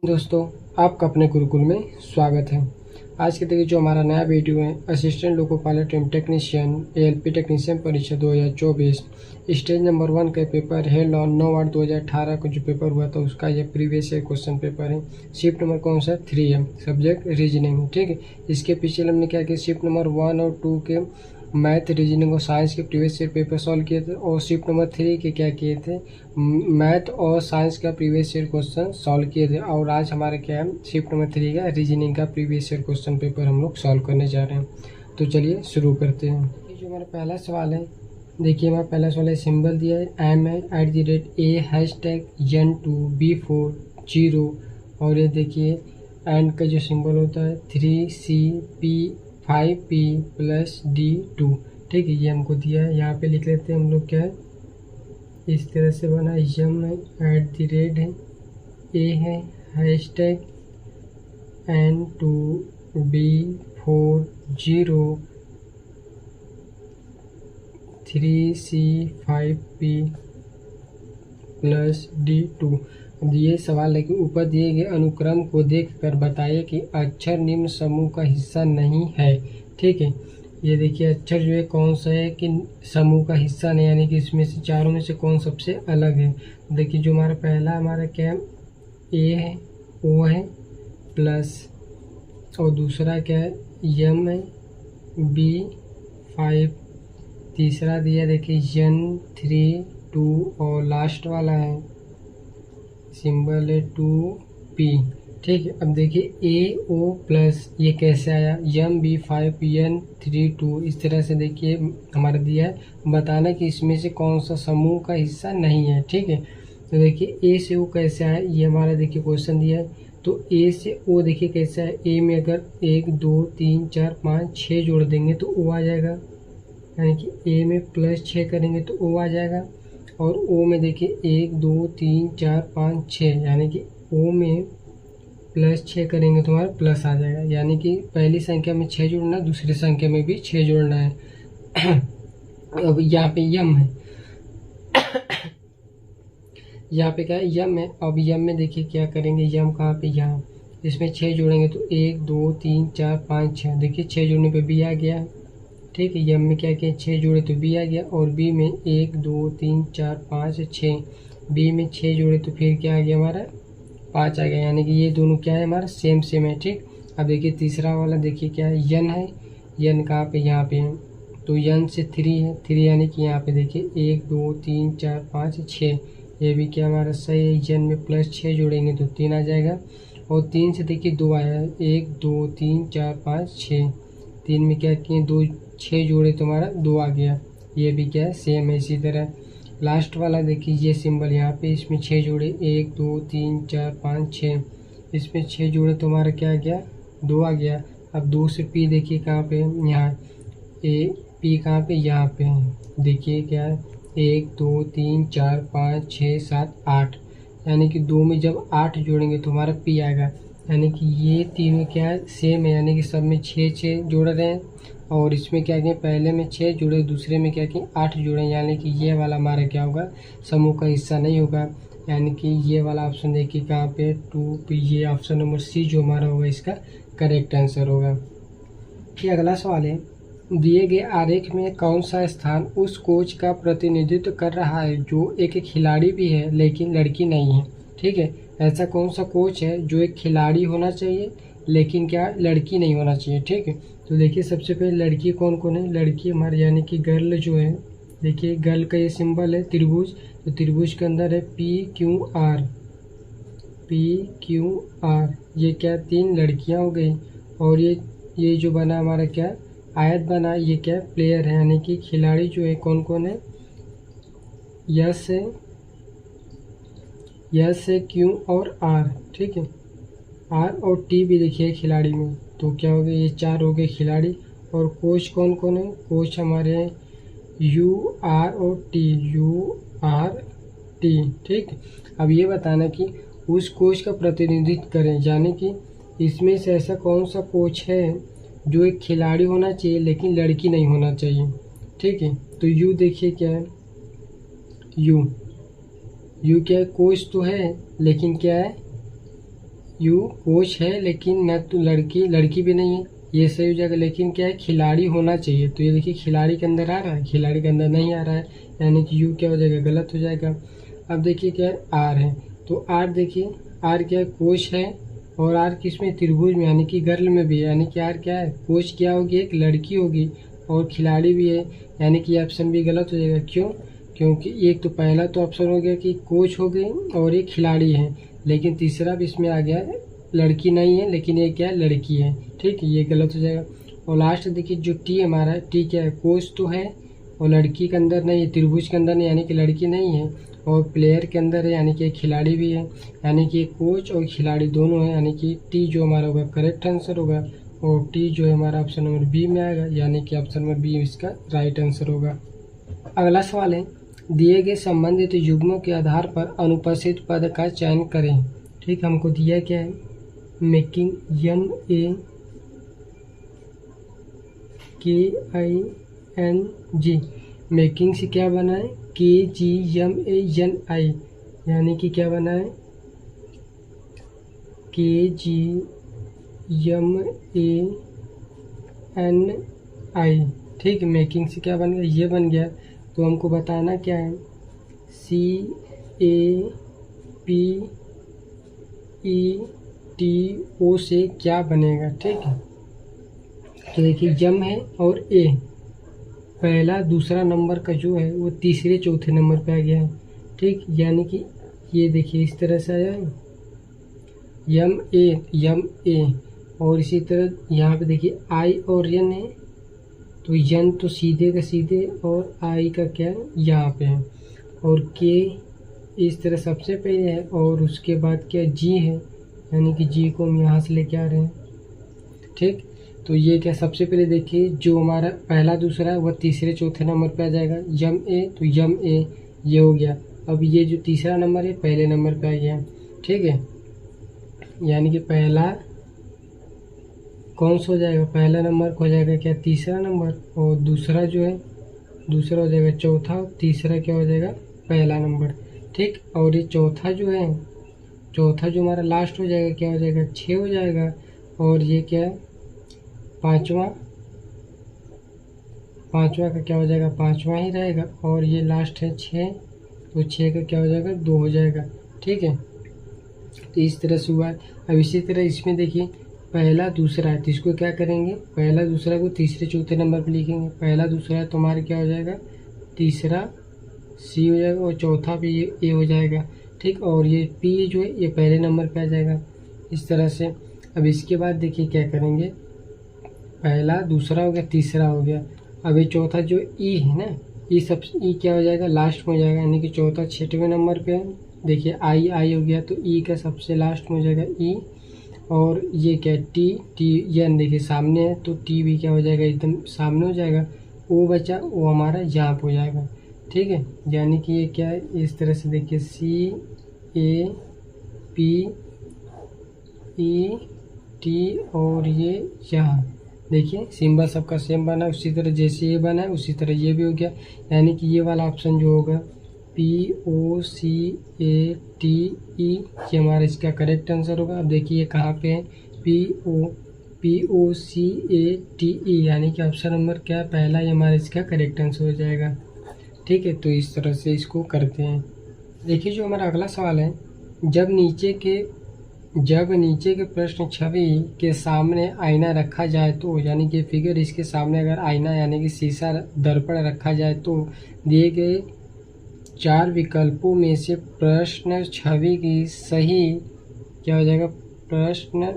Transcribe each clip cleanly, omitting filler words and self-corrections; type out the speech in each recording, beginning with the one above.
दोस्तों, आपका अपने गुरुकुल में स्वागत है। आज के देखिए जो हमारा नया वीडियो है असिस्टेंट लोको पायलट एवं टेक्नीशियन एएलपी टेक्नीशियन परीक्षा 2024 स्टेज नंबर 1 का पेपर है 9/8/2018 को जो पेपर हुआ था उसका ये प्रीवियस ईयर क्वेश्चन पेपर है। शिफ्ट नंबर कौन सा 3 है, सब्जेक्ट रीजनिंग। ठीक है, इसके पीछे हमने क्या किया, शिफ्ट नंबर 1 और 2 के मैथ रीजनिंग और साइंस के प्रीवियस ईयर पेपर सॉल्व किए थे और शिफ्ट नंबर 3 के क्या किए थे, मैथ और साइंस का प्रीवियस ईयर क्वेश्चन सॉल्व किए थे। और आज हमारा क्या है, शिफ्ट नंबर 3 का रीजनिंग का प्रीवियस ईयर क्वेश्चन पेपर हम लोग सॉल्व करने जा रहे हैं। तो चलिए शुरू करते हैं। जो हमारा पहला सवाल है, देखिए हमारा पहला सवाल है, सिंबल दिया है m@a #B4 और ये देखिए एंड का जो सिंबल होता है 3C P5P+D2। ठीक है, ये हमको दिया है। यहाँ पे लिख लेते हैं हम लोग, क्या है इस तरह से बना, यम है, @ है, ए है, #N2B40 3C5P+D2। अब ये सवाल है कि ऊपर दिए गए अनुक्रम को देखकर बताइए कि अक्षर निम्न समूह का हिस्सा नहीं है। ठीक है, ये देखिए अक्षर जो है कौन सा है कि समूह का हिस्सा नहीं, यानी कि इसमें से चारों में से कौन सबसे अलग है। देखिए जो हमारा पहला हमारा क्या है, ए है, ओ है, प्लस और दूसरा क्या है, यम है, B5, तीसरा दिया देखिए N3 2 और लास्ट वाला है सिंबल है 2P। ठीक है, अब देखिए AO प्लस ये कैसे आया, MB5 N3 2, इस तरह से देखिए हमारा दिया है, बताना कि इसमें से कौन सा समूह का हिस्सा नहीं है। ठीक है, तो देखिए A से O कैसे आया, ये हमारा देखिए क्वेश्चन दिया है। तो A से O देखिए कैसा है, A में अगर 1 2 3 4 5 6 जोड़ देंगे तो O आ जाएगा, यानी कि A में +6 करेंगे तो O आ जाएगा। और O में देखिए 1 2 3 4 5 6, यानी कि O में +6 करेंगे तो हमारा प्लस आ जाएगा, यानी कि पहली संख्या में 6 जोड़ना है, दूसरी संख्या में भी 6 जोड़ना है। अब यहाँ पे यम है, यहाँ पे क्या है, यम है। अब यम में देखिए क्या करेंगे, यम कहाँ पे, यहाँ इसमें 6 जोड़ेंगे तो 1 2 3 4 5 6, देखिए 6 जोड़ने पे B आ गया। ठीक है, यम में क्या किया, 6 जोड़े तो B आ गया, और B में 1 2 3 4 5 6, B में 6 जोड़े तो फिर क्या आ गया हमारा 5 आ गया, यानी कि ये दोनों क्या है हमारा सेम है। ठीक, अब देखिए तीसरा वाला देखिए क्या है, यन है, यन कहाँ पे, यहाँ पे है, तो यन से 3 है, 3 यानी कि यहाँ पे देखिए 1 2 3 4 5 6, ये भी क्या हमारा सही है। यन में +6 जोड़ेंगे तो 3 आ जाएगा, और 3 से देखिए 2 आया है, 1 2 3 4 5 6, 3 में क्या किए 2 6 जोड़े तो हमारा 2 आ गया, ये भी क्या है सेम है। इसी तरह लास्ट वाला देखिए ये सिंबल यहाँ पे, इसमें 6 जोड़े 1 2 3 4 5 6, इसमें 6 जोड़े तो हमारा क्या आ गया 2 आ गया। अब 2 से P देखिए कहाँ पे है, यहाँ P कहाँ पे, यहाँ पे है, देखिए क्या है 1 2 3 4 5 6 7 8, यानी कि 2 में जब 8 जोड़ेंगे तो हमारा P आएगा, यानी कि ये तीनों क्या है सेम है, यानी कि सब में 6 जोड़ रहे हैं, और इसमें क्या किए पहले में 6 जुड़े, दूसरे में क्या किए 8 जुड़े, यानी कि ये वाला हमारा क्या होगा समूह का हिस्सा नहीं होगा, यानी कि ये वाला ऑप्शन देखिए कहाँ पे 2P, ये ऑप्शन नंबर C जो हमारा होगा इसका करेक्ट आंसर होगा। ये अगला सवाल है, दिए गए आरेख में कौन सा स्थान उस कोच का प्रतिनिधित्व कर रहा है जो एक खिलाड़ी भी है लेकिन लड़की नहीं है। ठीक है, ऐसा कौन सा कोच है जो एक खिलाड़ी होना चाहिए लेकिन क्या लड़की नहीं होना चाहिए। ठीक है, तो देखिए सबसे पहले लड़की कौन कौन है, लड़की हमारे यानी कि गर्ल जो है, देखिए गर्ल का ये सिंबल है त्रिभुज, तो त्रिभुज के अंदर है PQR, ये क्या 3 लड़कियां हो गई, और ये जो बना हमारा क्या आयत बना, ये क्या प्लेयर है, यानी कि खिलाड़ी जो है कौन कौन है, यस है Q और R। ठीक है, R और T भी देखिए खिलाड़ी में, तो क्या हो गए ये 4 हो गए खिलाड़ी। और कोच कौन कौन है, कोच हमारे हैं UR और T। ठीक, अब ये बताना कि उस कोच का प्रतिनिधित्व करें, यानी कि इसमें से ऐसा कौन सा कोच है जो एक खिलाड़ी होना चाहिए लेकिन लड़की नहीं होना चाहिए। ठीक है, तो U देखिए क्या है, यू क्या है कोच तो है लेकिन क्या है यू कोच है लेकिन न तो लड़की भी नहीं है, ये सही हो जाएगा। लेकिन क्या है, खिलाड़ी होना चाहिए, तो ये देखिए खिलाड़ी के अंदर आ रहा है, खिलाड़ी के अंदर नहीं आ रहा है, यानी कि यू क्या हो जाएगा, गलत हो जाएगा। अब देखिए क्या है, आर है, तो आर देखिए आर क्या है, कोच है, और आर किस में, त्रिभुज में, यानी कि गर्ल में भी है, यानी कि आर क्या है, कोच क्या होगी, एक लड़की होगी, और खिलाड़ी भी है, यानी कि ऑप्शन भी गलत हो जाएगा। क्यों? क्योंकि एक तो पहला तो ऑप्शन हो गया कि कोच हो गई और एक खिलाड़ी है, लेकिन तीसरा भी इसमें आ गया, लड़की नहीं है लेकिन ये क्या है, लड़की है। ठीक है, ये गलत हो जाएगा। और लास्ट देखिए जो टी हमारा है, टी क्या है, कोच तो है और लड़की के अंदर नहीं है, त्रिभुज के अंदर नहीं, यानी कि लड़की नहीं है, और प्लेयर के अंदर है, यानी कि एक खिलाड़ी भी है, यानी कि कोच और खिलाड़ी दोनों है, यानी कि टी जो हमारा होगा करेक्ट आंसर होगा, और टी जो है हमारा ऑप्शन नंबर बी में आएगा, यानी कि ऑप्शन नंबर बी इसका राइट आंसर होगा। अगला सवाल है, दिए गए संबंधित युग्मों के आधार पर अनुपस्थित पद का चयन करें। ठीक, हमको दिया क्या है, मेकिंग, MEKING, मेकिंग से क्या बना है, KGMANI, यानी कि क्या बना है, KGMANI। ठीक, मेकिंग से क्या बन गया, ये बन गया, तो हमको बताना क्या है, CAPETO से क्या बनेगा। ठीक है, तो देखिए यम है और ए, पहला दूसरा नंबर का जो है वो तीसरे चौथे नंबर पे आ गया है। ठीक, यानी कि ये देखिए इस तरह से आया है, यम ए, और इसी तरह यहाँ पे देखिए आई और यन है, तो यन तो सीधे का सीधे और आई का क्या यहाँ पे है, और के इस तरह सबसे पहले है, और उसके बाद क्या जी है, यानी कि जी को हम यहाँ से लेके आ रहे हैं। ठीक, तो ये क्या, सबसे पहले देखिए जो हमारा पहला दूसरा है वह तीसरे चौथे नंबर पे आ जाएगा, यम ए, तो यम ए ये हो गया। अब ये जो तीसरा नंबर है पहले नंबर पे आ गया। ठीक है, यानी कि पहला कौन सा हो जाएगा, पहला नंबर हो जाएगा क्या, तीसरा नंबर, और दूसरा जो है दूसरा हो जाएगा चौथा, और तीसरा क्या हो जाएगा, पहला नंबर। ठीक, और ये चौथा जो है, चौथा जो हमारा लास्ट हो जाएगा क्या हो जाएगा, 6 हो जाएगा, और ये क्या है, पांचवा का क्या हो जाएगा, पांचवा ही रहेगा, और ये लास्ट है 6, तो 6 का क्या हो जाएगा, 2 हो जाएगा। ठीक है, तो इस तरह से हुआ है। अब इसी तरह इसमें देखिए पहला दूसरा है, तो इसको क्या करेंगे, पहला दूसरा को तीसरे चौथे नंबर पे लिखेंगे, पहला दूसरा है तो हमारा क्या हो जाएगा, तीसरा सी हो जाएगा, और चौथा भी ये ए हो जाएगा। ठीक, और ये पी जो है ये पहले नंबर पे आ जाएगा, इस तरह से। अब इसके बाद देखिए क्या करेंगे, पहला दूसरा हो गया, तीसरा हो गया, अब ये चौथा जो ई है ना, ई सब ई क्या हो जाएगा, लास्ट में हो जाएगा, यानी कि चौथा 6वें नंबर पे है। देखिए आई हो गया, तो ई का सबसे लास्ट में हो जाएगा ई, और ये क्या है, टी यन देखिए सामने है, तो टी भी क्या हो जाएगा, एकदम सामने हो जाएगा, ओ बचा वो हमारा यहाँ पे हो जाएगा। ठीक है, यानी कि ये क्या है, इस तरह से देखिए CAPET, और ये यहाँ देखिए सिंबल सबका सेम बना, उसी तरह जैसे ये बना है उसी तरह ये भी हो गया, यानी कि ये वाला ऑप्शन जो होगा POCATE, ये हमारा इसका करेक्ट आंसर होगा। अब देखिए ये कहाँ पे है, POCATE, यानी कि ऑप्शन नंबर क्या है, पहला ही हमारा इसका करेक्ट आंसर हो जाएगा। ठीक है, तो इस तरह से इसको करते हैं। देखिए जो हमारा अगला सवाल है, जब नीचे के प्रश्न छवि के सामने आईना रखा जाए तो, यानी कि फिगर इसके सामने अगर आईना यानी कि शीशा दर्पण रखा जाए तो दिए गए 4 विकल्पों में से प्रश्न छवि की सही क्या हो जाएगा, प्रश्न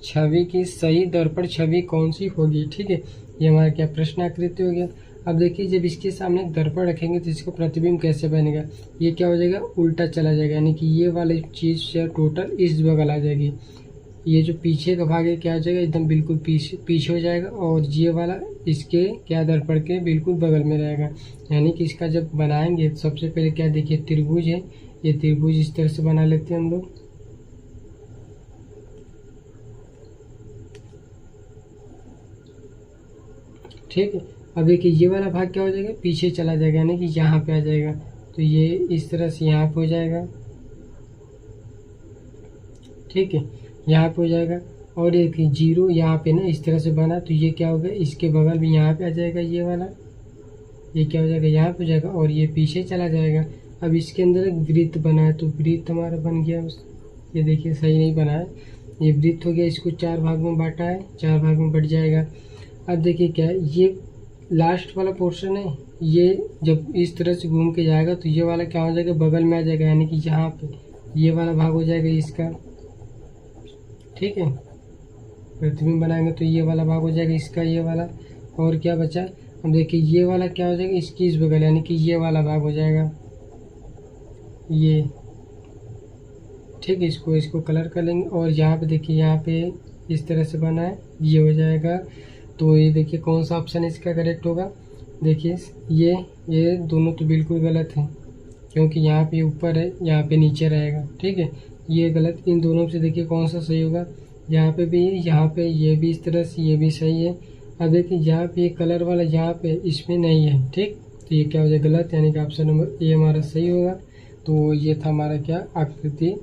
छवि की सही दर्पण छवि कौन सी होगी। ठीक है, ये हमारा क्या प्रश्न आकृति हो गया। अब देखिए जब इसके सामने दर्पण रखेंगे तो इसको प्रतिबिंब कैसे बनेगा, ये क्या हो जाएगा, उल्टा चला जाएगा, यानी कि ये वाली चीज़ से टोटल इस बगल आ जाएगी, ये जो पीछे का भाग है क्या हो जाएगा, एकदम बिल्कुल पीछे हो जाएगा, और ये वाला इसके क्या दर्पण के बिल्कुल बगल में रहेगा। यानी कि इसका जब बनाएंगे तो सबसे पहले क्या देखिए, त्रिभुज है, ये त्रिभुज इस तरह से बना लेते हैं हम लोग। ठीक है, अब देखिए ये वाला भाग क्या हो जाएगा, पीछे चला जाएगा, यानी कि यहाँ पे आ जाएगा, तो ये इस तरह से यहाँ पे हो जाएगा। ठीक है, यहाँ पे हो जाएगा। और एक 0 यहाँ पे ना इस तरह से बना, तो ये क्या होगा, इसके बगल में यहाँ पे आ जाएगा ये वाला, ये क्या हो जाएगा, यहाँ पे हो जाएगा और ये पीछे चला जाएगा। अब इसके अंदर एक वृत्त बना है, तो वृत्त हमारा बन गया ये देखिए सही नहीं बना है, ये वृत्त हो गया। इसको 4 भाग में बांटा है, 4 भाग में बट जाएगा। अब देखिए क्या है, ये लास्ट वाला पोर्शन है, ये जब इस तरह से घूम के जाएगा तो ये वाला क्या हो जाएगा, बगल में आ जाएगा, यानी कि यहाँ पे ये वाला भाग हो जाएगा इसका। ठीक है, प्रतिबिंब बनाएंगे तो ये वाला भाग हो जाएगा इसका, ये वाला। और क्या बचा, अब देखिए ये वाला क्या हो जाएगा, इसकी इस बगल, यानी कि ये वाला भाग हो जाएगा ये। ठीक है, इसको कलर कर लेंगे। और यहाँ पे देखिए, यहाँ पे इस तरह से बना है, ये हो जाएगा। तो ये देखिए कौन सा ऑप्शन इसका करेक्ट होगा। देखिए ये दोनों तो बिल्कुल गलत हैं, क्योंकि यहाँ पे ऊपर है, यहाँ पे नीचे रहेगा। ठीक है, ये गलत। इन दोनों से देखिए कौन सा सही होगा, यहाँ पे भी, यहाँ पे ये भी इस तरह से, ये भी सही है। अब देखिए यहाँ पे कलर वाला यहाँ पे इसमें नहीं है। ठीक, तो ये क्या हो जाएगा, गलत, यानी कि ऑप्शन नंबर ए हमारा सही होगा। तो ये था हमारा क्या, आकृति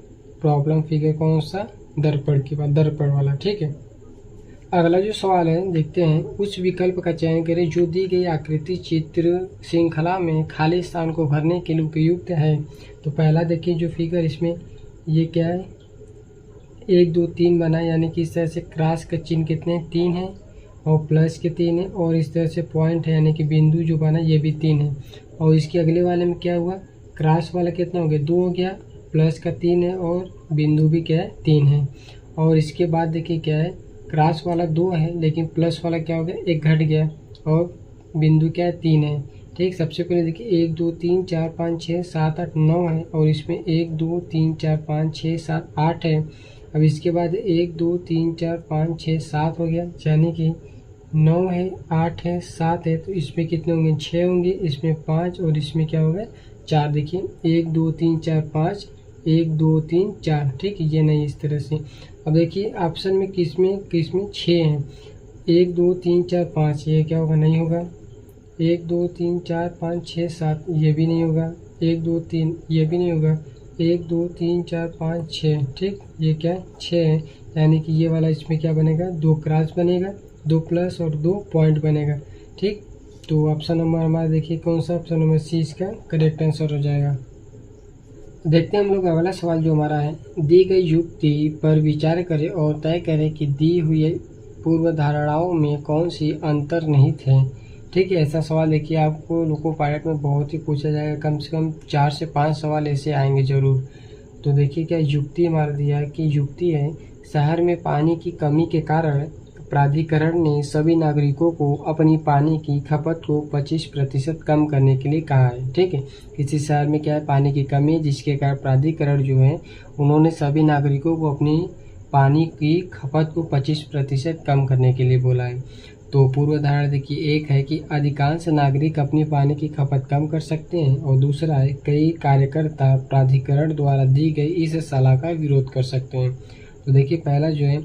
प्रॉब्लम फिगर कौन सा, दर्पण के बाद, दर्पण वाला। ठीक है, अगला जो सवाल है देखते हैं, उस विकल्प का चयन करें जो दी गई आकृति चित्र श्रृंखला में खाली स्थान को भरने के लिए उपयुक्त है। तो पहला देखिए जो फिगर, इसमें ये क्या है, 1 2 3 बना, यानी कि इस तरह से क्रॉस का चिन्ह कितने 3 है, और प्लस के 3 है, और इस तरह से पॉइंट है, यानी कि बिंदु जो बना ये भी 3 है। और इसके अगले वाले में क्या हुआ, क्रॉस वाला कितना हो गया, 2 हो गया, प्लस का 3 है, और बिंदु भी क्या है 3 है। और इसके बाद देखिए क्या है, क्रॉस वाला 2 है, लेकिन प्लस वाला क्या हो गया, 1 घट गया, और बिंदु क्या है 3 है। ठीक, सबसे पहले देखिए 1 2 3 4 5 6 7 8 9 है, और इसमें 1 2 3 4 5 6 7 8 है। अब इसके बाद 1 2 3 4 5 6 7 हो गया, यानी कि 9 है, 8 है, 7 है, तो इसमें कितने होंगे, 6 होंगे, इसमें 5, और इसमें क्या होगा 4। देखिए 1 2 3 4 5, 1 2 3 4। ठीक, ये नहीं, इस तरह से। अब देखिए ऑप्शन में किसमें 6 हैं, 1 2 3 4 5, ये क्या होगा, नहीं होगा। 1 2 3 4 5 6 7, ये भी नहीं होगा। 1 2 3, ये भी नहीं होगा। 1 2 3 4 5 6। ठीक, ये क्या है 6 है, यानी कि ये वाला इसमें क्या बनेगा, 2 क्रॉस बनेगा, 2 प्लस और 2 पॉइंट बनेगा। ठीक, तो ऑप्शन नंबर हमारा देखिए कौन सा, ऑप्शन नंबर सी इसका करेक्ट आंसर हो जाएगा। देखते हैं हम लोग अगला सवाल जो हमारा है, दी गई युक्ति पर विचार करें और तय करें कि दी हुई पूर्व धारणाओं में कौन सी अंतर्निहित है। ठीक है, ऐसा सवाल देखिए आपको लोको पायलट में बहुत ही पूछा जाएगा, कम से कम 4 से 5 सवाल ऐसे आएंगे जरूर। तो देखिए क्या युक्ति हमारा दिया है, कि युक्ति है, शहर में पानी की कमी के कारण प्राधिकरण ने सभी नागरिकों को अपनी पानी की खपत को 25% कम करने के लिए कहा है। ठीक है, किसी शहर में क्या है, पानी की कमी है, जिसके कारण प्राधिकरण जो है उन्होंने सभी नागरिकों को अपनी पानी की खपत को 25% कम करने के लिए बोला है। तो पूर्व धारणा देखिए, एक है कि अधिकांश नागरिक अपनी पानी की खपत कम कर सकते हैं, और दूसरा है कई कार्यकर्ता प्राधिकरण द्वारा दी गई इस सलाह का विरोध कर सकते हैं। तो देखिए पहला जो है,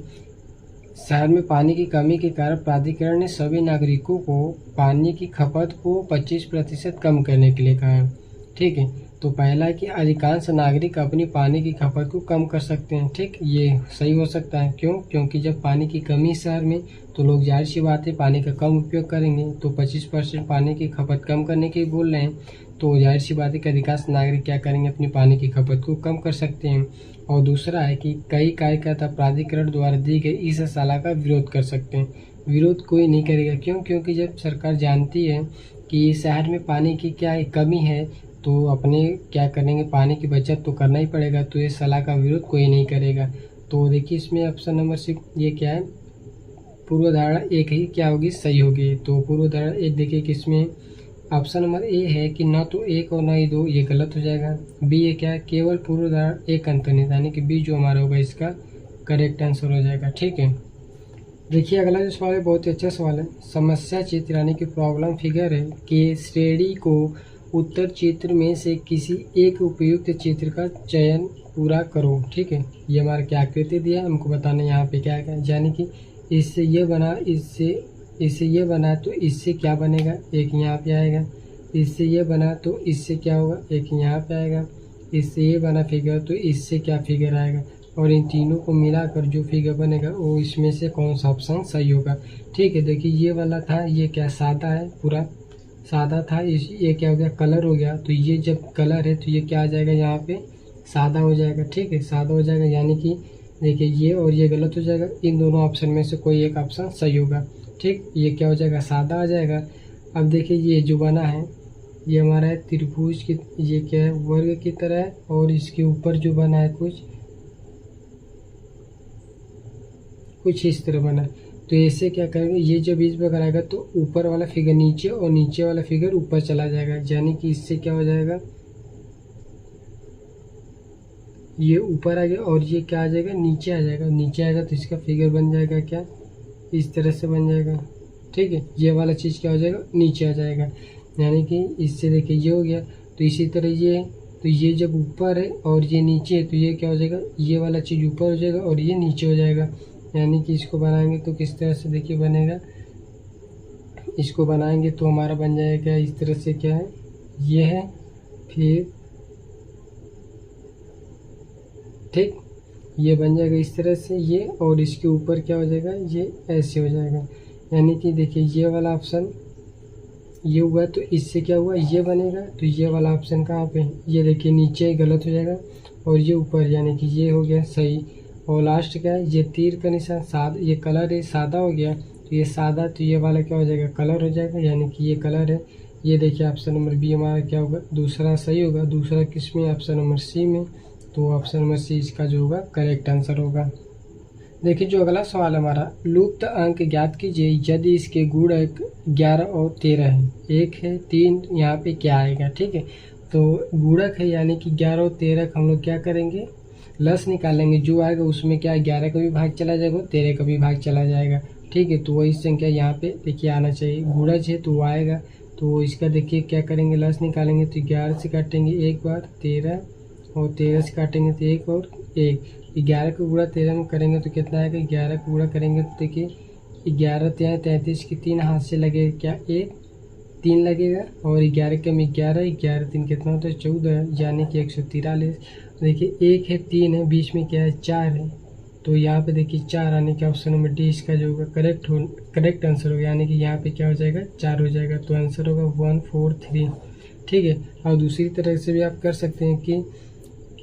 शहर में पानी की कमी के कारण प्राधिकरण ने सभी नागरिकों को पानी की खपत को 25% कम करने के लिए कहा है। ठीक है, तो पहला है कि अधिकांश नागरिक अपनी पानी की खपत को कम कर सकते हैं। ठीक, ये सही हो सकता है, क्यों, क्योंकि जब पानी की कमी शहर में, तो लोग जाहिर सी बात है पानी का कम उपयोग करेंगे। तो 25% पानी की खपत कम करने के बोल रहे हैं, तो जाहिर सी बात है कि अधिकांश नागरिक क्या करेंगे, अपनी पानी की खपत को कम कर सकते हैं। और दूसरा है कि कई कार्यकर्ता प्राधिकरण द्वारा दी गई इस सलाह का विरोध कर सकते हैं। विरोध कोई नहीं करेगा, क्यों, क्योंकि जब सरकार जानती है कि शहर में पानी की क्या कमी है, तो अपने क्या करेंगे, पानी की बचत तो करना ही पड़ेगा, तो ये सलाह का विरोध कोई नहीं करेगा। तो देखिए इसमें ऑप्शन नंबर सी ये क्या है, पूर्व धारणा एक ही क्या होगी, सही होगी। तो पूर्व धारणा एक देखिए किसमें, ऑप्शन नंबर ए है कि न तो 1 और न ही 2, ये गलत हो जाएगा। बी ये क्या है, केवल पूर्व धारणा एक अंतर्निहित, यानी कि बी जो हमारा होगा इसका करेक्ट आंसर हो जाएगा। ठीक है, देखिए अगला जो सवाल है बहुत ही अच्छा सवाल है। समस्या चित्र यानी कि प्रॉब्लम फिगर है कि श्रेणी को उत्तर चित्र में से किसी एक उपयुक्त चित्र का चयन पूरा करो। ठीक है, ये हमारा क्या आकृति दिया, हमको बताना यहाँ पे क्या है, यानी कि इससे ये बना, इससे ये बना, तो इससे क्या बनेगा, एक यहाँ पे आएगा। इससे ये बना तो इससे क्या होगा, एक यहाँ पे आएगा। इससे ये बना फिगर, तो इससे क्या फिगर आएगा। और इन तीनों को मिलाकर जो फिगर बनेगा वो इसमें से कौन सा ऑप्शन सही होगा। ठीक है, देखिए ये वाला था, ये क्या सादा है, पूरा सादा था, ये क्या हो गया कलर हो गया। तो ये जब कलर है तो ये क्या आ जाएगा यहाँ पे सादा हो जाएगा। ठीक है, सादा हो जाएगा, यानी कि देखिए ये और ये गलत हो जाएगा। इन दोनों ऑप्शन में से कोई एक ऑप्शन सही होगा। ठीक, ये क्या हो जाएगा सादा आ जाएगा। अब देखिए ये जो बना है ये हमारा है त्रिभुज की, ये क्या है वर्ग की तरह है, और इसके ऊपर जो बना है कुछ इस तरह बना है। तो ऐसे क्या करेंगे, ये जब इस प्रकार आएगा तो ऊपर वाला फिगर नीचे और नीचे वाला फिगर ऊपर चला जाएगा, यानी कि इससे क्या हो जाएगा ये ऊपर आ गया और ये क्या आ जाएगा नीचे आ जाएगा। नीचे आएगा तो इसका फिगर बन जाएगा क्या इस तरह से बन जाएगा। ठीक है, ये वाला चीज़ क्या हो जाएगा नीचे आ जाएगा, यानी कि इससे देखिए ये हो गया। तो इसी तरह ये है, तो ये जब ऊपर है और ये नीचे है तो ये क्या हो जाएगा ये वाला चीज़ ऊपर हो जाएगा और ये नीचे हो जाएगा। यानी कि इसको बनाएंगे तो किस तरह से देखिए बनेगा, इसको बनाएंगे तो हमारा बन जाएगा इस तरह से, क्या है ये है, फिर ठीक ये बन जाएगा इस तरह से ये, और इसके ऊपर क्या हो जाएगा ये ऐसे हो जाएगा। यानी कि देखिए ये वाला ऑप्शन ये हुआ तो इससे क्या हुआ ये बनेगा। तो ये वाला ऑप्शन कहाँ पे, ये देखिए नीचे गलत हो जाएगा और ये ऊपर, यानी कि ये हो गया सही। और लास्ट क्या है ये तीर का निशान सादा, ये कलर है सादा हो गया तो ये सादा, तो ये वाला क्या हो जाएगा कलर हो जाएगा, यानी कि ये कलर है। ये देखिए ऑप्शन नंबर बी हमारा क्या होगा दूसरा सही होगा। दूसरा किस में, ऑप्शन नंबर सी में, तो ऑप्शन नंबर सी इसका जो होगा करेक्ट आंसर होगा। देखिए जो अगला सवाल हमारा, लुप्त अंक ज्ञात कीजिए यदि इसके गुणक 11 और 13 है। 1 है 3, यहाँ पे क्या आएगा। ठीक है, तो गुणक है यानी कि 11 और 13 हम लोग क्या करेंगे लस निकालेंगे, जो आएगा उसमें क्या 11 का भी भाग चला जाएगा 13 का भी भाग चला जाएगा। ठीक है, तो वही संख्या यहाँ पे देखिए आना चाहिए, गुणज है तो वो आएगा। तो इसका देखिए क्या करेंगे लस निकालेंगे तो 11 से काटेंगे एक बार 13, और 13 से काटेंगे तो 1 और 1। 11 का गुणा 13 में करेंगे तो कितना आएगा, 11 का गुणा करेंगे तो देखिए 11 3 33 की 3 हाथ से लगेगा क्या 1 3 लगेगा, और 11 कम 11, 11 3 कितना होता है 14, यानी कि 143। देखिए 1 है 3 है बीच में क्या है 4 है, तो यहाँ पे देखिए 4 आने के ऑप्शन नंबर डी इसका जो होगा करेक्ट आंसर होगा, यानी कि यहाँ पे क्या हो जाएगा 4 हो जाएगा। तो आंसर होगा 143। ठीक है, और दूसरी तरह से भी आप कर सकते हैं कि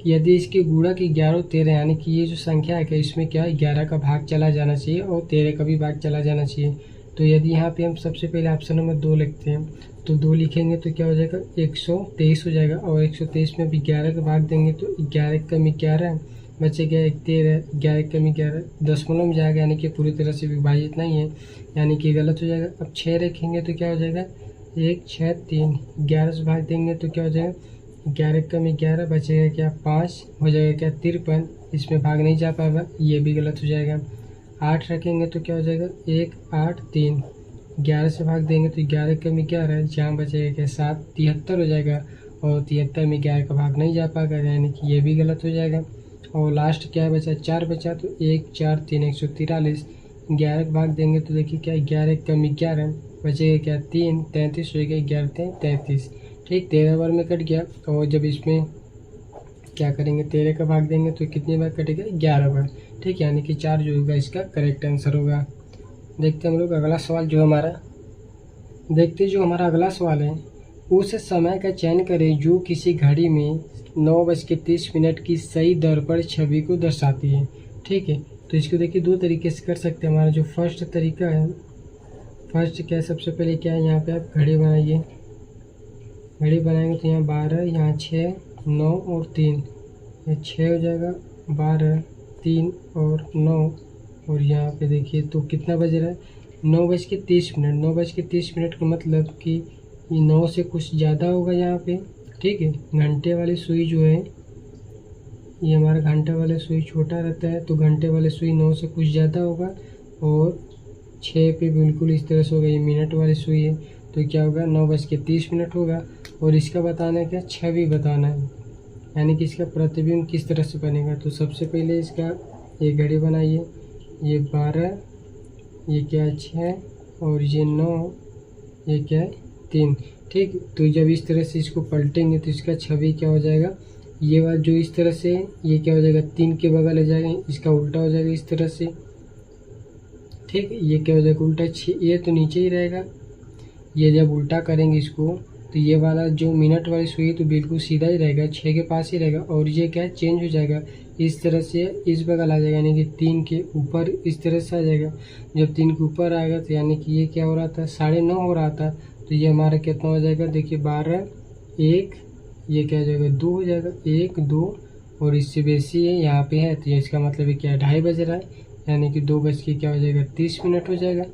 यदि इसके गुणा की 11 और 13, यानी कि ये जो संख्या है क्या इसमें क्या है 11 का भाग चला जाना चाहिए और 13 का भी भाग चला जाना चाहिए। तो यदि यहाँ पे हम सबसे पहले ऑप्शन नंबर 2 लिखते हैं तो 2 लिखेंगे तो क्या हो जाएगा 123 हो जाएगा, और 123 में भी 11 का भाग देंगे तो 11 कम 11 बचेगा 13, 11 कम 11 दशमलव में जाएगा, यानी कि पूरी तरह से विभाजित नहीं है, यानी कि गलत हो जाएगा। अब 6 रखेंगे तो क्या हो जाएगा 1 6 3, 11 से भाग देंगे तो क्या हो जाएगा 11 कम 11 बचेगा क्या 5 हो जाएगा क्या 53, इसमें भाग नहीं जा पाएगा, ये भी गलत हो जाएगा। 8 रखेंगे तो क्या हो जाएगा 1 8 3, 11 से भाग देंगे तो 11 कम 11 जहाँ बचेगा क्या 7 73 हो जाएगा, और 73 में 11 का भाग नहीं जा पाएगा, यानी कि ये भी गलत हो जाएगा। और लास्ट क्या बचा 4 बचा, तो 1 4 3 143, 11 का भाग देंगे तो देखिए क्या 11 कम 11 बचेगा क्या 3 33 हो गया, 11 3 33। ठीक, 13 बार में कट गया, और जब इसमें क्या करेंगे 13 का भाग देंगे तो कितनी बार कटेगा 11 बार। ठीक, यानी कि 4 जो होगा इसका करेक्ट आंसर होगा। देखते हैं हम लोग अगला सवाल जो हमारा, जो हमारा अगला सवाल है, उस समय का चयन करें जो किसी घड़ी में 9:30 की सही दर पर छवि को दर्शाती है। ठीक है, तो इसको देखिए 2 तरीके से कर सकते हैं। हमारा जो फर्स्ट तरीका है, फर्स्ट क्या है सबसे पहले क्या है यहाँ पे आप घड़ी बनाइए, घड़ी बनाएंगे तो यहाँ 12, यहाँ 6 9 और 3, ये 6 हो जाएगा 12 3 और 9, और यहाँ पे देखिए तो कितना बज रहा है 9:30। 9:30 का मतलब कि ये 9 से कुछ ज़्यादा होगा यहाँ पे। ठीक है, घंटे वाली सुई जो है ये हमारा घंटे वाले सुई छोटा रहता है, तो घंटे वाले सुई 9 से कुछ ज़्यादा होगा, और 6 पे बिल्कुल इस तरह से होगा। ये मिनट वाली सुई है तो क्या होगा 9:30 होगा, और इसका बताना है क्या छवि बताना है, यानी कि इसका प्रतिबिंब किस तरह से बनेगा। तो सबसे पहले इसका ये घड़ी बनाइए, ये 12, ये क्या 6 और ये 9, ये क्या है 3। ठीक, तो जब इस तरह से इसको पलटेंगे तो इसका छवि क्या हो जाएगा ये बात जो इस तरह से, ये क्या हो जाएगा 3 के बगल हो जाएगा, इसका उल्टा हो जाएगा इस तरह से, ठीक। ये क्या हो जाएगा उल्टा 6, ये तो नीचे ही रहेगा। ये जब उल्टा करेंगे इसको तो ये वाला जो मिनट वाली सुई तो बिल्कुल सीधा ही रहेगा, 6 के पास ही रहेगा, और ये क्या चेंज हो जाएगा इस तरह से, इस बगल आ जाएगा, यानी कि 3 के ऊपर इस तरह से आ जाएगा। जब 3 के ऊपर आएगा तो यानी कि ये क्या हो रहा था 9.5 हो रहा था, तो ये हमारा कितना हो जाएगा, देखिए 12, 1, ये क्या हो जाएगा 2 हो जाएगा, 1, 2, और इससे बेसी है यहाँ पे है, तो इसका मतलब ये क्या है 2:30 बज रहा है, यानी कि 2 बज के क्या हो जाएगा 30 मिनट हो जाएगा,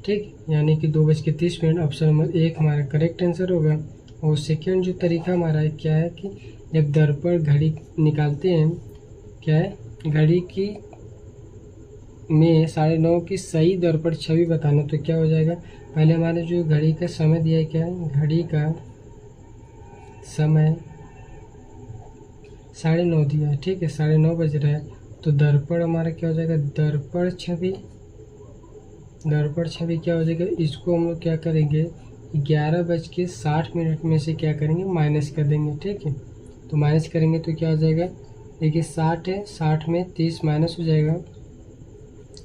ठीक। यानी कि 2 बज के 30 मिनट ऑप्शन नंबर 1 हमारा करेक्ट आंसर होगा। और सेकेंड जो तरीका हमारा है क्या है कि जब दर्पण घड़ी निकालते हैं, क्या है घड़ी की में 9:30 की सही दर्पण छवि बताना, तो क्या हो जाएगा, पहले हमारे जो घड़ी का समय दिया है, क्या है घड़ी का समय 9:30 दिया है, ठीक है 9:30 बज रहा है, तो दर्पण हमारा क्या हो जाएगा, दर्पण छवि क्या हो जाएगा, इसको हम लोग क्या करेंगे 11:60 में से क्या करेंगे माइनस कर देंगे, ठीक है। तो माइनस करेंगे तो क्या हो जाएगा, देखिए 60 है, 60 में 30 माइनस हो जाएगा,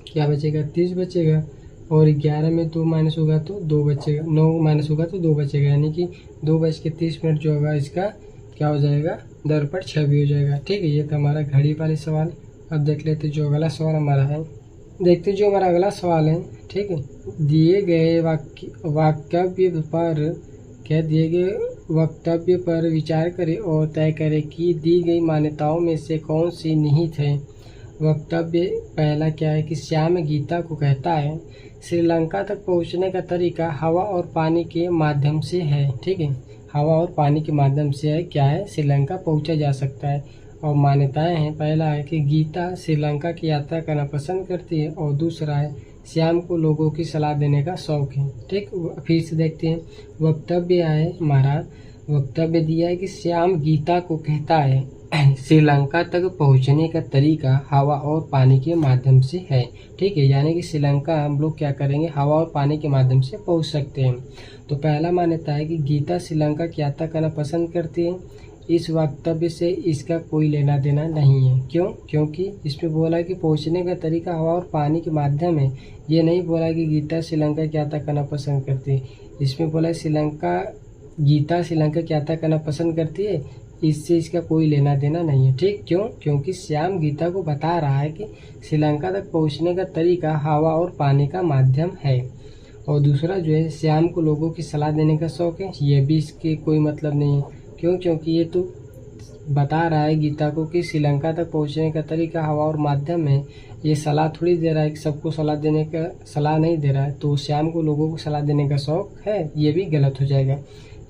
क्या बचेगा 30 बचेगा, और 11 में 2 माइनस होगा तो 2 बचेगा, 9 माइनस होगा तो 2 बचेगा, यानी कि 2:30 जो होगा इसका क्या हो जाएगा दर्पण छवि हो जाएगा, ठीक है। ये तो हमारा घड़ी वाले सवाल। अब देख लेते जो अगला सवाल हमारा है, देखते जो हमारा अगला सवाल है, ठीक है। दिए गए वक्तव्य पर विचार करें और तय करें कि दी गई मान्यताओं में से कौन सी निहित है। वक्तव्य पहला क्या है कि श्याम गीता को कहता है श्रीलंका तक पहुंचने का तरीका हवा और पानी के माध्यम से है, ठीक है। हवा और पानी के माध्यम से है क्या है श्रीलंका पहुंचा जा सकता है। और मान्यताएं हैं, पहला है कि गीता श्रीलंका की यात्रा करना पसंद करती है, और दूसरा है श्याम को लोगों की सलाह देने का शौक है, ठीक। फिर से देखते हैं वक्तव्य है हमारा, वक्तव्य दिया है कि श्याम गीता को कहता है श्रीलंका तक पहुंचने का तरीका हवा और पानी के माध्यम से है, ठीक है। यानी कि श्रीलंका हम लोग क्या करेंगे हवा और पानी के माध्यम से पहुंच सकते हैं। तो पहला मान्यता है कि गीता श्रीलंका की यात्रा करना पसंद करती है, इस वक्तव्य से इसका कोई लेना देना नहीं है। क्यों? क्योंकि इसमें बोला कि पहुंचने का तरीका हवा और पानी के माध्यम है, ये नहीं बोला कि गीता श्रीलंका की यात्रा करना पसंद करती है। इसमें बोला गीता श्रीलंका की यात्रा करना पसंद करती है, इससे इसका कोई लेना देना नहीं है, ठीक। क्यों? क्योंकि श्याम गीता को बता रहा है कि श्रीलंका तक पहुंचने का तरीका हवा और पानी का माध्यम है। और दूसरा जो है श्याम को लोगों की सलाह देने का शौक है, ये भी इसके कोई मतलब नहीं है। क्यों? क्योंकि ये तो बता रहा है गीता को कि श्रीलंका तक पहुंचने का तरीका हवा और माध्यम है, ये सलाह थोड़ी दे रहा है कि सबको सलाह नहीं दे रहा है। तो श्याम को लोगों को सलाह देने का शौक है, ये भी गलत हो जाएगा।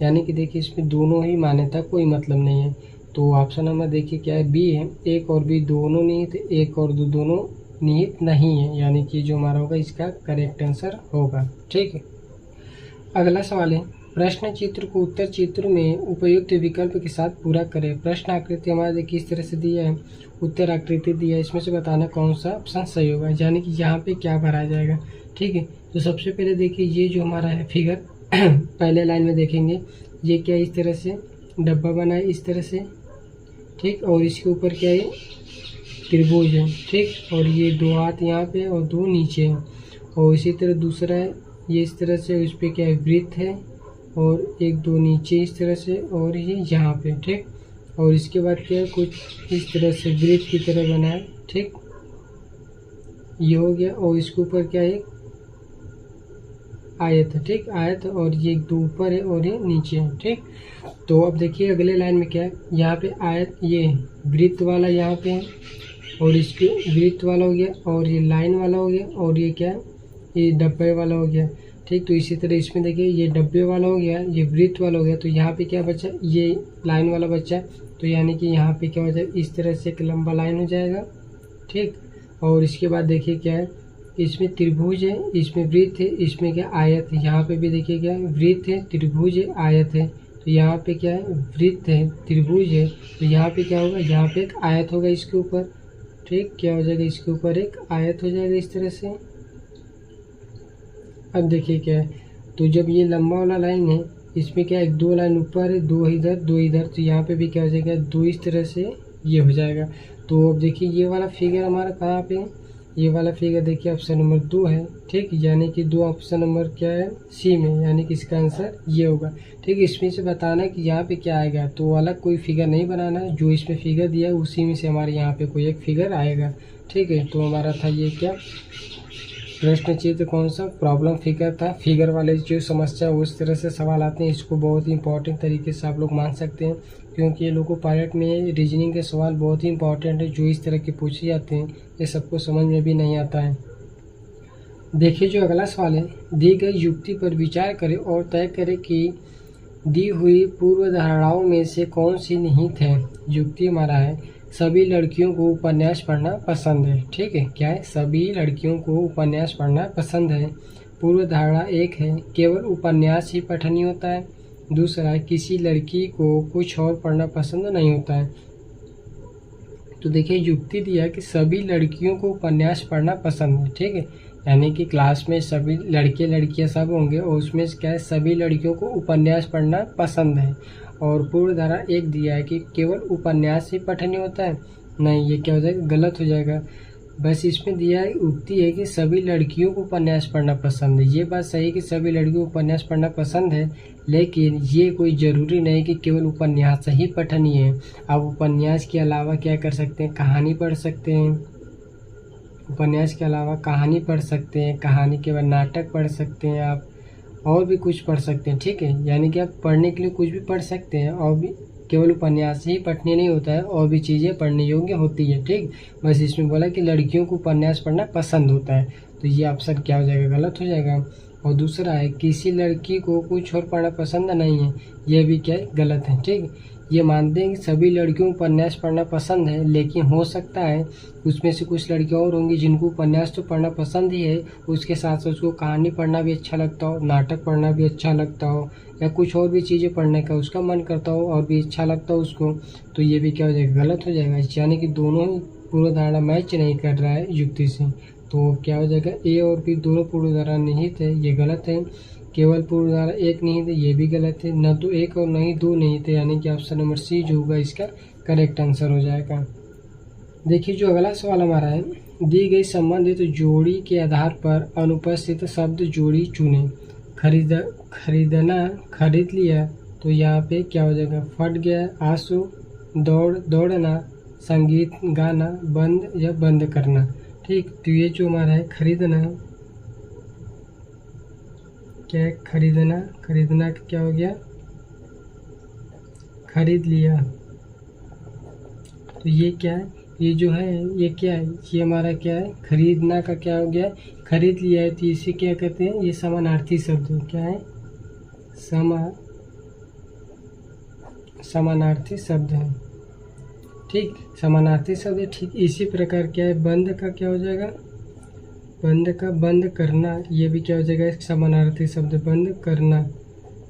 यानी कि देखिए इसमें दोनों ही मान्यता कोई मतलब नहीं है। तो ऑप्शन नंबर देखिए क्या है, बी है। एक और बी दोनों निहित, एक और दो दोनों निहित नहीं है, यानी कि जो हमारा होगा इसका करेक्ट आंसर होगा, ठीक है। अगला सवाल है, प्रश्न चित्र को उत्तर चित्र में उपयुक्त विकल्प के साथ पूरा करें। प्रश्न आकृति हमारा देखिए इस तरह से दिया है, उत्तर आकृति दिया है, इसमें से बताना कौन सा ऑप्शन सही होगा, यानी कि यहाँ पे क्या भरा जाएगा, ठीक है। तो सबसे पहले देखिए ये जो हमारा है फिगर पहले लाइन में देखेंगे, ये क्या इस तरह से डब्बा बना है इस तरह से, ठीक। और इसके ऊपर क्या है त्रिभुज है, ठीक। और ये 2 हाथ यहाँ पे और 2 नीचे हैं। और इसी तरह दूसरा है ये इस तरह से, उस पर क्या है वृत्त है, और 1 2 नीचे इस तरह से, और ये यहाँ पे, ठीक। और इसके बाद क्या है कुछ इस तरह से वृत्त की तरह बना है, ठीक। ये हो गया। और इसके ऊपर क्या है आयत है, ठीक आयत, और ये 2 ऊपर है और ये नीचे है, ठीक। तो अब देखिए अगले लाइन में क्या है, यहाँ पे आयत ये वृत्त वाला यहाँ पे है, और इसके वृत्त वाला हो गया, और ये लाइन वाला हो गया, और ये क्या है ये डब्बे वाला हो गया, ठीक। तो इसी तरह इसमें देखिए ये डब्बे वाला हो गया, ये वृत्त वाला हो गया, तो यहाँ पे क्या बचा ये लाइन वाला बचा। तो यानी कि यहाँ पे क्या हो जाएगा इस तरह से एक लंबा लाइन हो जाएगा, ठीक। और इसके बाद देखिए क्या है इसमें त्रिभुज है, इसमें वृत्त है, इसमें क्या आयत है, यहाँ पे भी देखिए क्या है वृत्त है, त्रिभुज है, आयत है। तो यहाँ पे क्या है वृत्त है, त्रिभुज है, तो यहाँ पे क्या होगा यहाँ पे एक आयत होगा इसके ऊपर, ठीक। क्या हो जाएगा इसके ऊपर एक आयत हो जाएगा इस तरह से। अब देखिए क्या है, तो जब ये लंबा वाला लाइन है इसमें क्या है, 2 लाइन ऊपर है, 2 इधर 2 इधर, तो यहाँ पे भी क्या हो जाएगा, 2 इस तरह से ये हो जाएगा। तो अब देखिए ये वाला फिगर हमारा कहाँ पे है, ये वाला फिगर देखिए ऑप्शन नंबर 2 है, ठीक, यानी कि 2 ऑप्शन नंबर क्या है, सी में, यानी कि इसका आंसर ये होगा। ठीक, इसमें से बताना है कि यहाँ पे क्या आएगा, तो अलग कोई फिगर नहीं बनाना है, जो इसमें फिगर दिया है उसी में से हमारे यहाँ पे कोई एक फिगर आएगा। ठीक है, तो हमारा था ये क्या प्रश्न चित्र, कौन सा प्रॉब्लम फिगर था। फिगर वाले जो समस्या उस तरह से सवाल आते हैं, इसको बहुत ही इंपॉर्टेंट तरीके से आप लोग मान सकते हैं, क्योंकि ये लोगों पायलट में रीजनिंग के सवाल बहुत ही इंपॉर्टेंट है, जो इस तरह के पूछे जाते हैं, ये सबको समझ में भी नहीं आता है। देखिए जो अगला सवाल है, दी गई युक्ति पर विचार करें और तय करें कि दी हुई पूर्व धारणाओं में से कौन सी निहित है। युक्ति हमारा है, सभी लड़कियों को उपन्यास पढ़ना पसंद है। ठीक है, क्या है, सभी लड़कियों को उपन्यास पढ़ना पसंद है। पूर्व धारणा 1 है, केवल उपन्यास ही पठनीय होता है। दूसरा है, किसी लड़की को कुछ और पढ़ना पसंद नहीं होता है। तो देखिए युक्ति दिया कि सभी लड़कियों को उपन्यास पढ़ना पसंद है। ठीक है, यानी कि क्लास में सभी लड़के लड़कियां सब होंगे और उसमें क्या है, सभी लड़कियों को उपन्यास पढ़ना पसंद है। और पूर्व धारा 1 दिया है कि केवल उपन्यास ही पठनीय होता है। नहीं, ये क्या हो जाएगा, गलत हो जाएगा। बस इसमें दिया है, उक्ति है कि सभी लड़कियों को उपन्यास पढ़ना पसंद है। ये बात सही है कि सभी लड़कियों को उपन्यास पढ़ना पसंद है, लेकिन ये कोई ज़रूरी नहीं कि केवल उपन्यास ही पठनीय है। आप उपन्यास के अलावा क्या कर सकते हैं, कहानी पढ़ सकते हैं। उपन्यास के अलावा कहानी पढ़ सकते हैं, कहानी के बाद नाटक पढ़ सकते हैं आप, और भी कुछ पढ़ सकते हैं। ठीक है, यानी कि आप पढ़ने के लिए कुछ भी पढ़ सकते हैं, और भी केवल उपन्यास ही पढ़ने नहीं होता है, और भी चीज़ें पढ़ने योग्य होती है। ठीक, बस इसमें बोला कि लड़कियों को उपन्यास पढ़ना पसंद होता है, तो ये ऑप्शन क्या हो जाएगा, गलत हो जाएगा। और दूसरा है, किसी लड़की को कुछ और पढ़ना पसंद नहीं है, यह भी क्या है, गलत है। ठीक, ये मानते हैं कि सभी लड़कियों को उपन्यास पढ़ना पसंद है, लेकिन हो सकता है उसमें से कुछ लड़कियां और होंगी जिनको उपन्यास तो पढ़ना पसंद ही है, उसके साथ साथ उसको कहानी पढ़ना भी अच्छा लगता हो, नाटक पढ़ना भी अच्छा लगता हो, या कुछ और भी चीज़ें पढ़ने का उसका मन करता हो और भी अच्छा लगता हो उसको, तो ये भी क्या हो जाएगा, गलत हो जाएगा। यानी कि दोनों ही पूर्व धारणा मैच नहीं कर रहा है युक्ति से, तो क्या हो जाएगा, ए और बी दोनों पूर्व धारणा निहित है, ये गलत है। केवल पूर्व धारणा 1 निहित है, ये भी गलत है। न तो 1 और न ही 2 निहित है, यानी कि ऑप्शन नंबर सी जो होगा इसका करेक्ट आंसर हो जाएगा। देखिए जो अगला सवाल हमारा है, दी गई संबंधित जोड़ी के आधार पर अनुपस्थित शब्द जोड़ी चुने। खरीदना, खरीद लिया, तो यहाँ पे क्या हो जाएगा, फट गया, आंसू, दौड़ना, संगीत गाना, बंद या बंद करना। ठीक, तो ये जो हमारा है खरीदना, क्या है, खरीदना, खरीदना क्या हो गया, खरीद लिया, तो ये क्या है, ये जो है ये क्या है, ये हमारा क्या है, खरीदना का क्या हो गया, खरीद लिया है, तो इसे क्या कहते हैं, ये समानार्थी शब्द है। क्या है, समानार्थी शब्द है। ठीक, समानार्थी शब्द है। ठीक, इसी प्रकार क्या है, बंद का क्या हो जाएगा, बंद का बंद करना, ये भी क्या हो जाएगा, एक समानार्थी शब्द, बंद करना।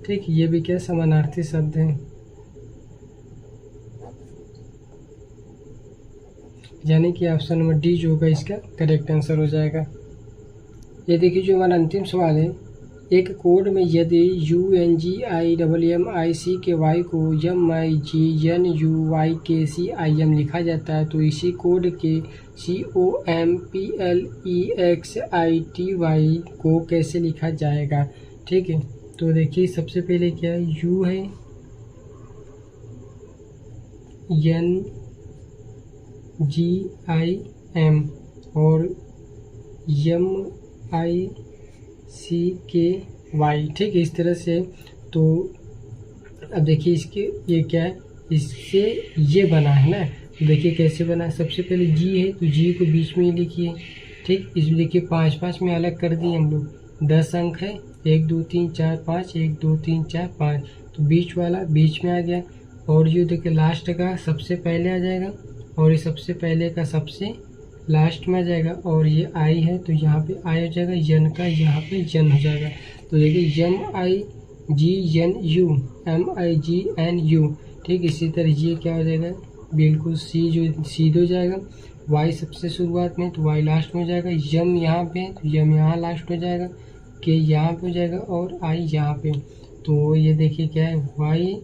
ठीक, ये भी क्या समानार्थी शब्द है, यानी कि ऑप्शन नंबर डी जो होगा इसका करेक्ट आंसर हो जाएगा। ये देखिए जो हमारा अंतिम सवाल है, एक कोड में यदि UNGIMMICKY को MIGNUYKCIM लिखा जाता है, तो इसी कोड के COMPLEXITY को कैसे लिखा जाएगा। ठीक है, तो देखिए सबसे पहले क्या है, U है, NGIM और MICKY। ठीक है, इस तरह से। तो अब देखिए इसके ये क्या है, इससे ये बना है ना, तो देखिए कैसे बना है। सबसे पहले जी है, तो जी को बीच में ही लिखिए। ठीक, इसमें देखिए 5-5 में अलग कर दिए हम लोग, 10 अंक है, 1 2 3 4 5, 1 2 3 4 5, तो बीच वाला बीच में आ गया, और ये देखिए लास्ट का सबसे पहले आ जाएगा, और ये सबसे पहले का सबसे लास्ट में आ जाएगा, और ये आई है तो यहाँ पे आई हो जाएगा, यन का यहाँ पे जन हो जाएगा। तो देखिए MIGNU। ठीक, इसी तरह ये क्या हो जाएगा, बिल्कुल सी जो सीधे हो जाएगा, वाई सबसे शुरुआत में तो वाई लास्ट में हो जाएगा, यम यहाँ पे तो यम यहाँ लास्ट हो जाएगा, के यहाँ पे हो जाएगा, और आई यहाँ पे। तो ये देखिए क्या है, YKIMMIUN,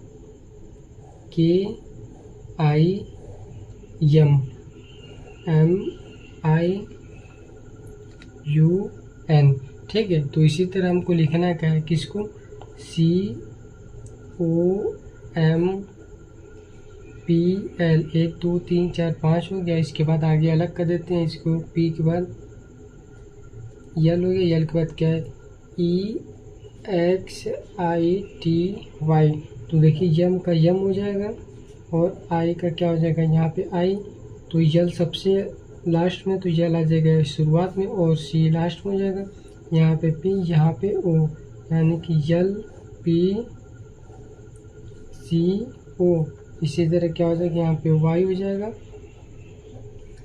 ठीक है। तो इसी तरह हमको लिखना क्या है, किसको, COMPL, 1 2 3 4 5 हो गया। इसके बाद आगे अलग कर देते हैं इसको, P के बाद यल हो गया, यल के बाद क्या है, EXITY। तो देखिए यम का यम हो जाएगा और आई का क्या हो जाएगा, यहाँ पे आई, तो यल सबसे लास्ट में, तो यल आ जाएगा शुरुआत में और सी लास्ट में हो जाएगा। यहाँ पे पी, यहाँ पे ओ, यानी कि यल पी सी ओ। इसी तरह क्या हो जाएगा, यहाँ पे वाई हो जाएगा,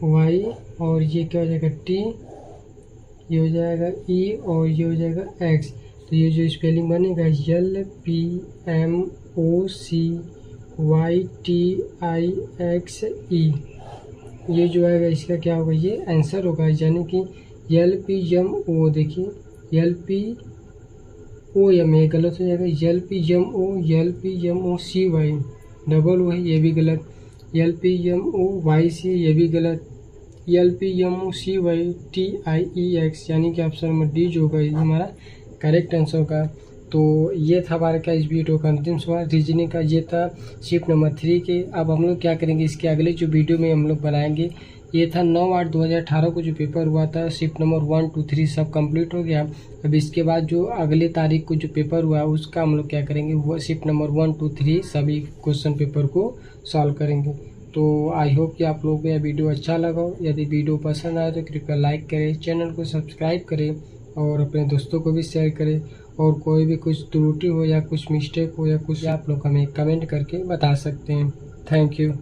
वाई, और ये क्या हो जाएगा, टी, ये हो जाएगा ई, और ये हो जाएगा एक्स। तो ये जो स्पेलिंग बनेगा, LPMOCYTIXE, ये जो आएगा इसका क्या होगा, ये आंसर होगा। यानी कि LPMO, देखिए LPOM, ये गलत हो जाएगा, LPMOCY, डबल वो है, ये भी गलत, LPMOYC, ये भी गलत, LPMOCYTIEX, यानी कि ऑप्शन नंबर डी जो होगा ये हमारा करेक्ट आंसर होगा। तो ये था हमारे का इस वीडियो का अंतिम सवाल रीजनिंग का, ये था शिफ्ट नंबर 3 के। अब हम लोग क्या करेंगे, इसके अगले जो वीडियो में हम लोग बनाएंगे, ये था 9/8/2018 को जो पेपर हुआ था, शिफ्ट नंबर 1 2 3 सब कंप्लीट हो गया। अब इसके बाद जो अगले तारीख को जो पेपर हुआ उसका हम लोग क्या करेंगे, वो शिफ्ट नंबर 1 2 3 सभी क्वेश्चन पेपर को सॉल्व करेंगे। तो आई होप कि आप लोगों को यह वीडियो अच्छा लगा हो। यदि वीडियो पसंद आए तो कृपया लाइक करें, चैनल को सब्सक्राइब करें और अपने दोस्तों को भी शेयर करें। और कोई भी कुछ त्रुटि हो या कुछ मिस्टेक हो या कुछ, आप लोग हमें कमेंट करके बता सकते हैं। Thank you.